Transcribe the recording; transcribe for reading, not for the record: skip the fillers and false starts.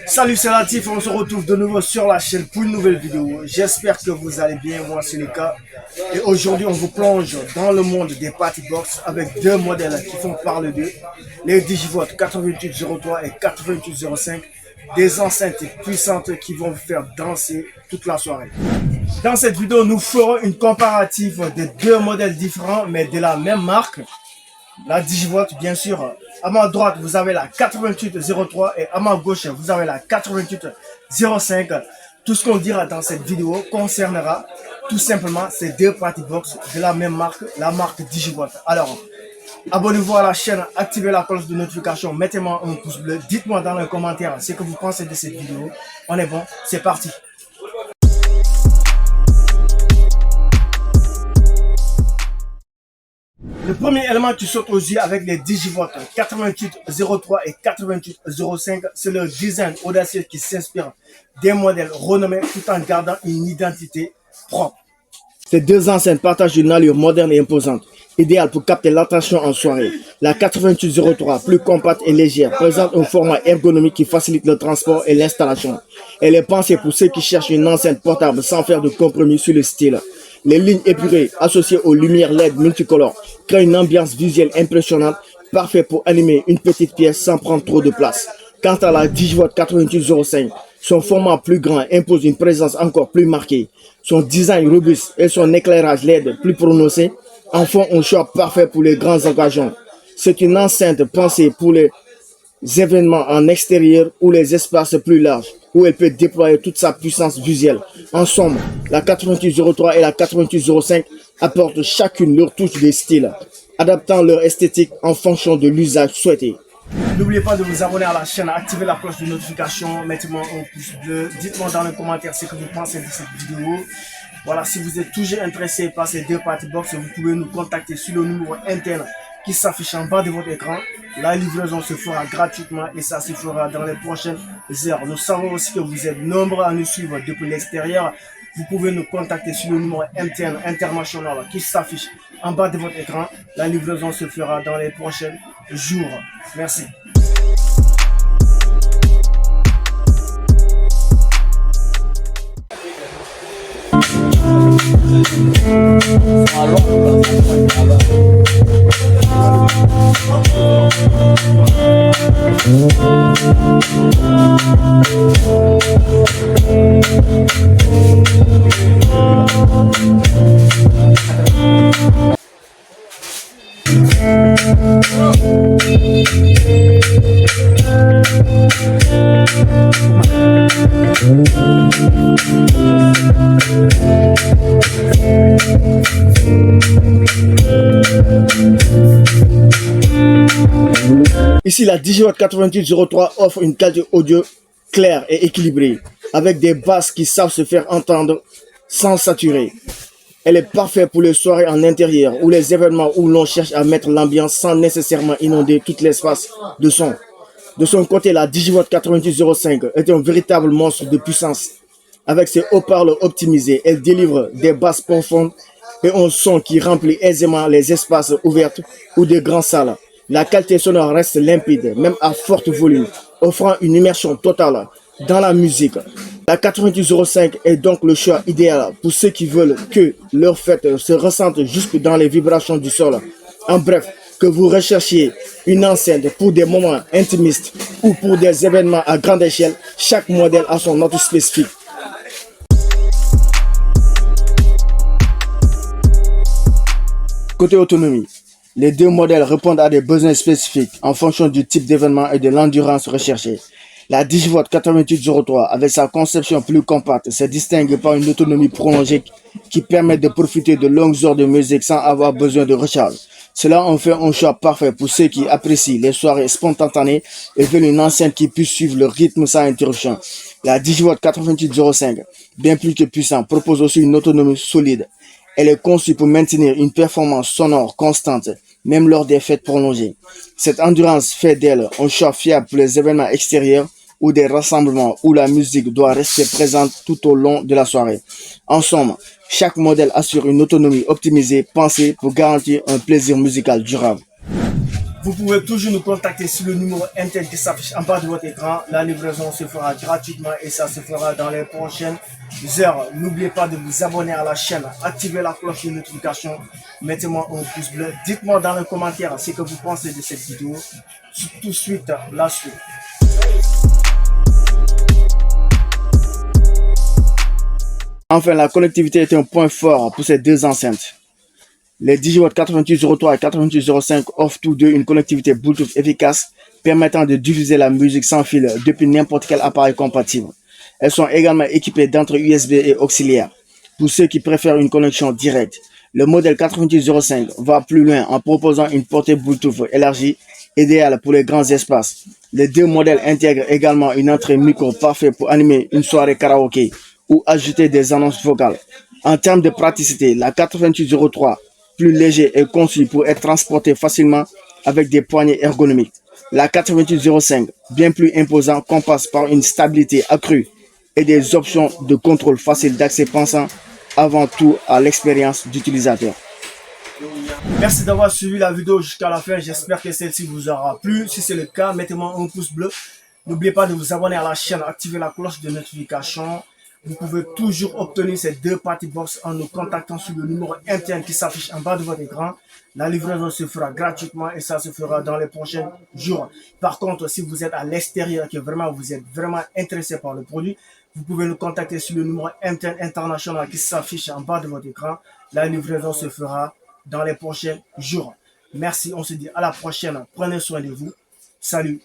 Salut, c'est Latif, on se retrouve de nouveau sur la chaîne pour une nouvelle vidéo. J'espère que vous allez bien, moi c'est le cas. Et aujourd'hui, on vous plonge dans le monde des party box avec deux modèles qui font parler d'eux. Les Digivolt 8803 et 8805. Des enceintes puissantes qui vont vous faire danser toute la soirée. Dans cette vidéo, nous ferons une comparative des deux modèles différents mais de la même marque. La Digivolt, bien sûr. À ma droite, vous avez la 8803 et à ma gauche, vous avez la 8805. Tout ce qu'on dira dans cette vidéo concernera tout simplement ces deux party box de la même marque, la marque Digivolt. Alors, abonnez-vous à la chaîne, activez la cloche de notification, mettez-moi un pouce bleu, dites-moi dans les commentaires ce que vous pensez de cette vidéo. On est bon, c'est parti. Le premier élément qui saute aux yeux avec les Digivolt 8803 et 8805, c'est leur design audacieux qui s'inspire des modèles renommés tout en gardant une identité propre. Ces deux enceintes partagent une allure moderne et imposante, idéale pour capter l'attention en soirée. La 8803, plus compacte et légère, présente un format ergonomique qui facilite le transport et l'installation. Elle est pensée pour ceux qui cherchent une enceinte portable sans faire de compromis sur le style. Les lignes épurées associées aux lumières LED multicolores créent une ambiance visuelle impressionnante, parfait pour animer une petite pièce sans prendre trop de place. Quant à la Digivolt 8805, son format plus grand impose une présence encore plus marquée. Son design robuste et son éclairage LED plus prononcé en font un choix parfait pour les grandes occasions. C'est une enceinte pensée pour les événements en extérieur ou les espaces plus larges, où elle peut déployer toute sa puissance visuelle. En somme, la 8803 et la 8805 apportent chacune leur touche de style, adaptant leur esthétique en fonction de l'usage souhaité. N'oubliez pas de vous abonner à la chaîne, activer la cloche de notification, mettez-moi un pouce bleu, dites-moi dans les commentaires ce que vous pensez de cette vidéo. Voilà, si vous êtes toujours intéressé par ces deux party box, vous pouvez nous contacter sur le numéro interne qui s'affiche en bas de votre écran. La livraison se fera gratuitement et ça se fera dans les prochaines heures. Nous savons aussi que vous êtes nombreux à nous suivre depuis l'extérieur. Vous pouvez nous contacter sur le numéro interne international qui s'affiche en bas de votre écran. La livraison se fera dans les prochains jours. Merci. Ici, la Digivolt 8803 offre une qualité audio claire et équilibrée, avec des basses qui savent se faire entendre sans saturer. Elle est parfaite pour les soirées en intérieur ou les événements où l'on cherche à mettre l'ambiance sans nécessairement inonder tout l'espace de son. De son côté, la Digivolt 8805 est un véritable monstre de puissance. Avec ses haut-parleurs optimisés, elle délivre des basses profondes et un son qui remplit aisément les espaces ouverts ou de grandes salles. La qualité sonore reste limpide, même à fort volume, offrant une immersion totale dans la musique. La 8805 est donc le choix idéal pour ceux qui veulent que leur fête se ressente jusque dans les vibrations du sol. En bref, que vous recherchiez une enceinte pour des moments intimistes ou pour des événements à grande échelle, chaque modèle a son note spécifique. Côté autonomie, les deux modèles répondent à des besoins spécifiques en fonction du type d'événement et de l'endurance recherchée. La Digivolt 8803, avec sa conception plus compacte, se distingue par une autonomie prolongée qui permet de profiter de longues heures de musique sans avoir besoin de recharge. Cela en fait un choix parfait pour ceux qui apprécient les soirées spontanées et veulent une enceinte qui puisse suivre le rythme sans interruption. La Digivolt 8805, bien plus que puissante, propose aussi une autonomie solide. Elle est conçue pour maintenir une performance sonore constante, même lors des fêtes prolongées. Cette endurance fait d'elle un choix fiable pour les événements extérieurs ou des rassemblements où la musique doit rester présente tout au long de la soirée. En somme, chaque modèle assure une autonomie optimisée, pensée pour garantir un plaisir musical durable. Vous pouvez toujours nous contacter sur le numéro MTN qui s'affiche en bas de votre écran. La livraison se fera gratuitement et ça se fera dans les prochaines heures. N'oubliez pas de vous abonner à la chaîne, activer la cloche de notification, mettez-moi un pouce bleu. Dites-moi dans les commentaires ce que vous pensez de cette vidéo. Tout de suite, la suite. Enfin, la connectivité est un point fort pour ces deux enceintes. Les DigiWatt 8803 et 8805 offrent tous deux une connectivité Bluetooth efficace permettant de diffuser la musique sans fil depuis n'importe quel appareil compatible. Elles sont également équipées d'entrées USB et auxiliaires pour ceux qui préfèrent une connexion directe. Le modèle 8805 va plus loin en proposant une portée Bluetooth élargie idéale pour les grands espaces. Les deux modèles intègrent également une entrée micro parfaite pour animer une soirée karaoké ou ajouter des annonces vocales. En termes de praticité, la 8803 plus léger et conçu pour être transporté facilement avec des poignées ergonomiques. La 8805, bien plus imposant, compense par une stabilité accrue et des options de contrôle faciles d'accès pensant avant tout à l'expérience d'utilisateur. Merci d'avoir suivi la vidéo jusqu'à la fin. J'espère que celle-ci vous aura plu. Si c'est le cas, mettez-moi un pouce bleu. N'oubliez pas de vous abonner à la chaîne, activer la cloche de notification. Vous pouvez toujours obtenir ces deux party box en nous contactant sur le numéro MTN qui s'affiche en bas de votre écran. La livraison se fera gratuitement et ça se fera dans les prochains jours. Par contre, si vous êtes à l'extérieur, que vraiment vous êtes vraiment intéressé par le produit, vous pouvez nous contacter sur le numéro MTN International qui s'affiche en bas de votre écran. La livraison se fera dans les prochains jours. Merci, on se dit à la prochaine. Prenez soin de vous. Salut.